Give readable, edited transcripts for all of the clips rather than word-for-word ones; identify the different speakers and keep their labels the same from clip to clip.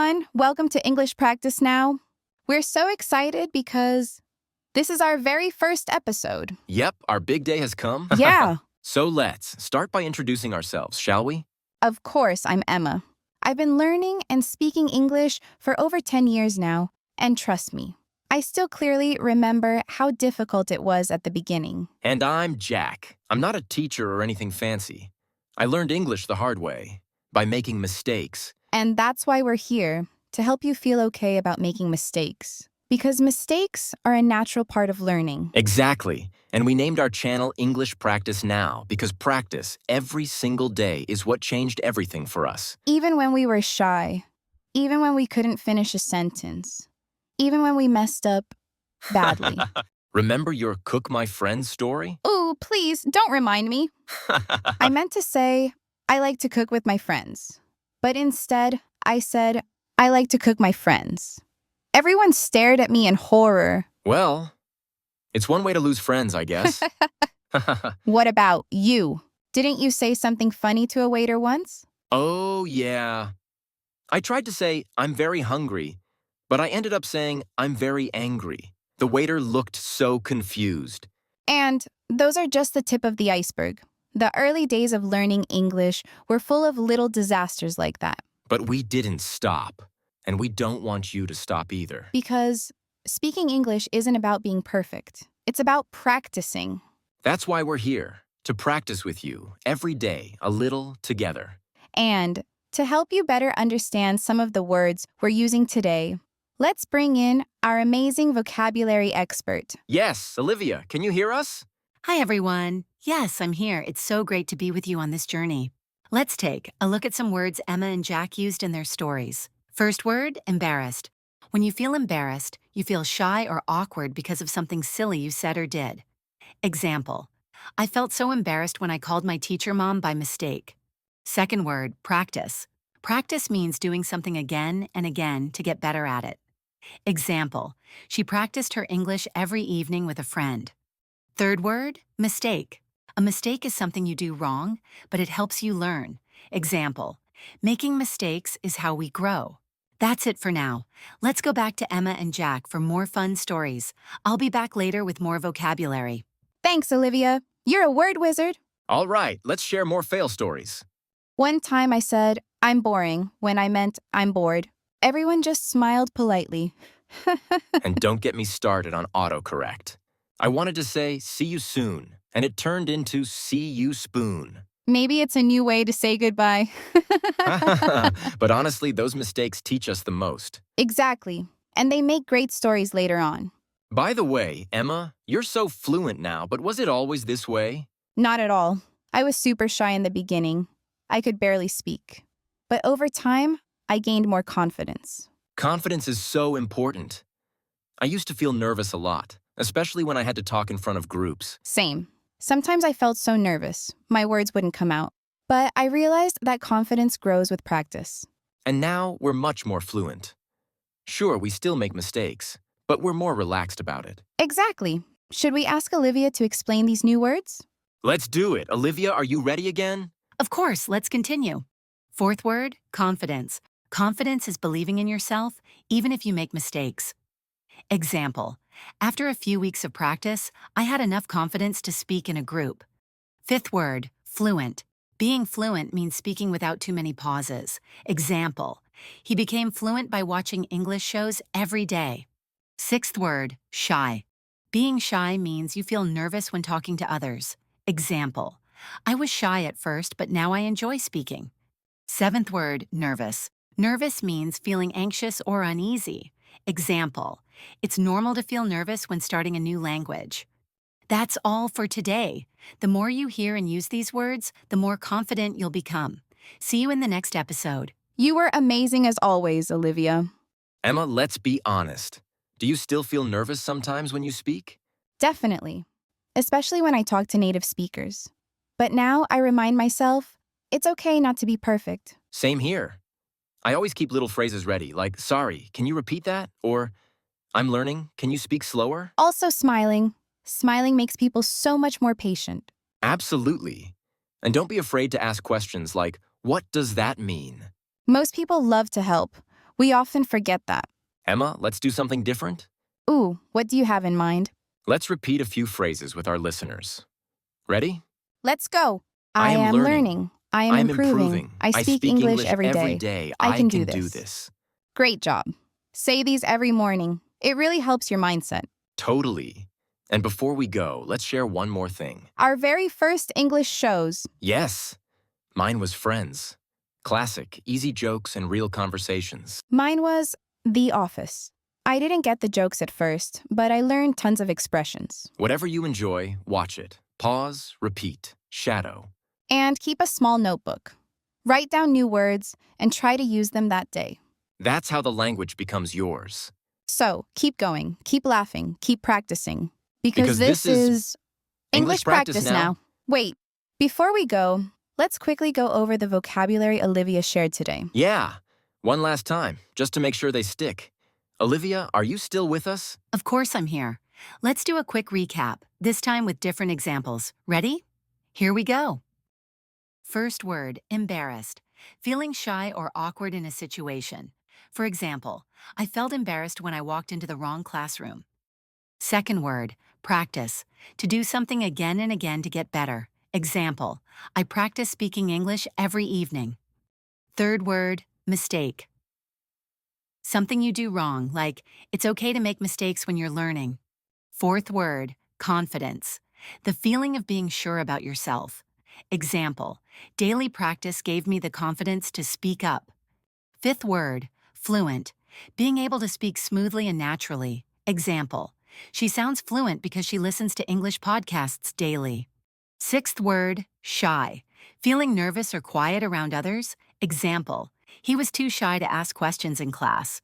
Speaker 1: everyone. Welcome to English Practice Now. We're so excited because this is our very first episode.
Speaker 2: Yep, our big day has come.
Speaker 1: Yeah.
Speaker 2: So let's start by introducing ourselves, shall we?
Speaker 1: Of course, I'm Emma. I've been learning and speaking English for over 10 years now, and trust me, I still clearly remember how difficult it was at the beginning.
Speaker 2: And I'm Jack. I'm not a teacher or anything fancy. I learned English the hard way, by making mistakes.
Speaker 1: And that's why we're here, to help you feel okay about making mistakes. Because mistakes are a natural part of learning.
Speaker 2: Exactly. And we named our channel English Practice Now because practice every single day is what changed everything for us.
Speaker 1: Even when we were shy, even when we couldn't finish a sentence, even when we messed up badly.
Speaker 2: Remember your Cook My Friend story?
Speaker 1: Ooh, please, don't remind me. I meant to say, I like to cook with my friends. But instead, I said, I like to cook my friends. Everyone stared at me in horror.
Speaker 2: Well, it's one way to lose friends, I guess.
Speaker 1: What about you? Didn't you say something funny to a waiter once?
Speaker 2: Oh, yeah. I tried to say, I'm very hungry, but I ended up saying, I'm very angry. The waiter looked so confused.
Speaker 1: And those are just the tip of the iceberg. The early days of learning English were full of little disasters like that.
Speaker 2: But we didn't stop, and we don't want you to stop either.
Speaker 1: Because speaking English isn't about being perfect. It's about practicing.
Speaker 2: That's why we're here, to practice with you every day, a little together.
Speaker 1: And to help you better understand some of the words we're using today, let's bring in our amazing vocabulary expert.
Speaker 2: Yes, Olivia, can you hear us?
Speaker 3: Hi, everyone. Yes, I'm here. It's so great to be with you on this journey. Let's take a look at some words Emma and Jack used in their stories. First word, embarrassed. When you feel embarrassed, you feel shy or awkward because of something silly you said or did. Example, I felt so embarrassed when I called my teacher mom by mistake. Second word, practice. Practice means doing something again and again to get better at it. Example, she practiced her English every evening with a friend. Third word, mistake. A mistake is something you do wrong, but it helps you learn. Example, making mistakes is how we grow. That's it for now. Let's go back to Emma and Jack for more fun stories. I'll be back later with more vocabulary.
Speaker 1: Thanks, Olivia. You're a word wizard.
Speaker 2: All right, let's share more fail stories.
Speaker 1: One time I said, I'm boring, when I meant I'm bored. Everyone just smiled politely.
Speaker 2: And don't get me started on autocorrect. I wanted to say, see you soon, and it turned into see you spoon.
Speaker 1: Maybe it's a new way to say goodbye.
Speaker 2: But honestly, those mistakes teach us the most.
Speaker 1: Exactly. And they make great stories later on.
Speaker 2: By the way, Emma, you're so fluent now, but was it always this way?
Speaker 1: Not at all. I was super shy in the beginning. I could barely speak. But over time, I gained more confidence.
Speaker 2: Confidence is so important. I used to feel nervous a lot, especially when I had to talk in front of groups.
Speaker 1: Same. Sometimes I felt so nervous, my words wouldn't come out. But I realized that confidence grows with practice.
Speaker 2: And now we're much more fluent. Sure, we still make mistakes, but we're more relaxed about it.
Speaker 1: Exactly. Should we ask Olivia to explain these new words?
Speaker 2: Let's do it. Olivia, are you ready again?
Speaker 3: Of course, let's continue. Fourth word, confidence. Confidence is believing in yourself, even if you make mistakes. Example, after a few weeks of practice, I had enough confidence to speak in a group. Fifth word, fluent. Being fluent means speaking without too many pauses. Example, he became fluent by watching English shows every day. Sixth word, shy. Being shy means you feel nervous when talking to others. Example, I was shy at first, but now I enjoy speaking. Seventh word, nervous. Nervous means feeling anxious or uneasy. Example, it's normal to feel nervous when starting a new language. That's all for today. The more you hear and use these words, the more confident you'll become. See you in the next episode.
Speaker 1: You were amazing as always, Olivia.
Speaker 2: Emma, let's be honest. Do you still feel nervous sometimes when you speak?
Speaker 1: Definitely. Especially when I talk to native speakers. But now I remind myself, it's okay not to be perfect.
Speaker 2: Same here. I always keep little phrases ready, like, sorry, can you repeat that? Or, I'm learning, can you speak slower?
Speaker 1: Also smiling. Smiling makes people so much more patient.
Speaker 2: Absolutely. And don't be afraid to ask questions like, what does that mean?
Speaker 1: Most people love to help. We often forget that.
Speaker 2: Emma, let's do something different.
Speaker 1: Ooh, what do you have in mind?
Speaker 2: Let's repeat a few phrases with our listeners. Ready?
Speaker 1: Let's go.
Speaker 2: I am learning.
Speaker 1: I am improving. I speak English every day. I can do
Speaker 2: this.
Speaker 1: Great job. Say these every morning. It really helps your mindset.
Speaker 2: Totally. And before we go, let's share one more thing.
Speaker 1: Our very first English shows.
Speaker 2: Yes. Mine was Friends. Classic, easy jokes and real conversations.
Speaker 1: Mine was The Office. I didn't get the jokes at first, but I learned tons of expressions.
Speaker 2: Whatever you enjoy, watch it. Pause, repeat, shadow.
Speaker 1: And keep a small notebook. Write down new words and try to use them that day.
Speaker 2: That's how the language becomes yours.
Speaker 1: So, keep going, keep laughing, keep practicing.
Speaker 2: Because this is
Speaker 1: English practice now. Wait, before we go, let's quickly go over the vocabulary Olivia shared today.
Speaker 2: Yeah. One last time, just to make sure they stick. Olivia, are you still with us?
Speaker 3: Of course I'm here. Let's do a quick recap, this time with different examples. Ready? Here we go. First word, embarrassed. Feeling shy or awkward in a situation. For example, I felt embarrassed when I walked into the wrong classroom. Second word, practice. To do something again and again to get better. Example, I practice speaking English every evening. Third word, mistake. Something you do wrong, like it's okay to make mistakes when you're learning. Fourth word, confidence. The feeling of being sure about yourself. Example, daily practice gave me the confidence to speak up. Fifth word, fluent. Being able to speak smoothly and naturally. Example, she sounds fluent because she listens to English podcasts daily. Sixth word, shy. Feeling nervous or quiet around others. Example, he was too shy to ask questions in class.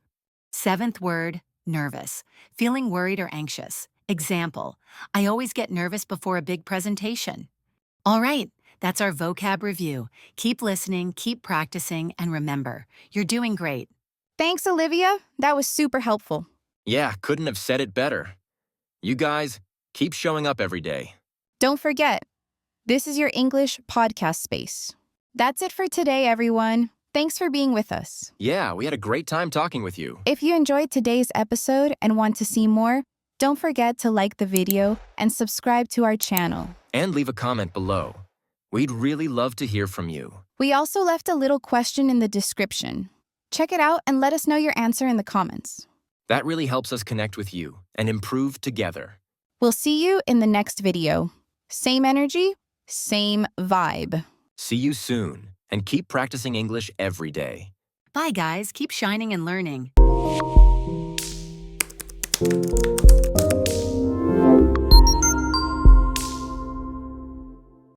Speaker 3: Seventh word, nervous. Feeling worried or anxious. Example, I always get nervous before a big presentation. All right, that's our vocab review. Keep listening, keep practicing, and remember, you're doing great.
Speaker 1: Thanks, Olivia. That was super helpful.
Speaker 2: Yeah, couldn't have said it better. You guys, keep showing up every day.
Speaker 1: Don't forget, this is your English podcast space. That's it for today, everyone. Thanks for being with us.
Speaker 2: Yeah, we had a great time talking with you.
Speaker 1: If you enjoyed today's episode and want to see more, don't forget to like the video and subscribe to our channel.
Speaker 2: And leave a comment below. We'd really love to hear from you.
Speaker 1: We also left a little question in the description. Check it out and let us know your answer in the comments.
Speaker 2: That really helps us connect with you and improve together.
Speaker 1: We'll see you in the next video. Same energy, same vibe.
Speaker 2: See you soon, and keep practicing English every day.
Speaker 3: Bye, guys. Keep shining and learning.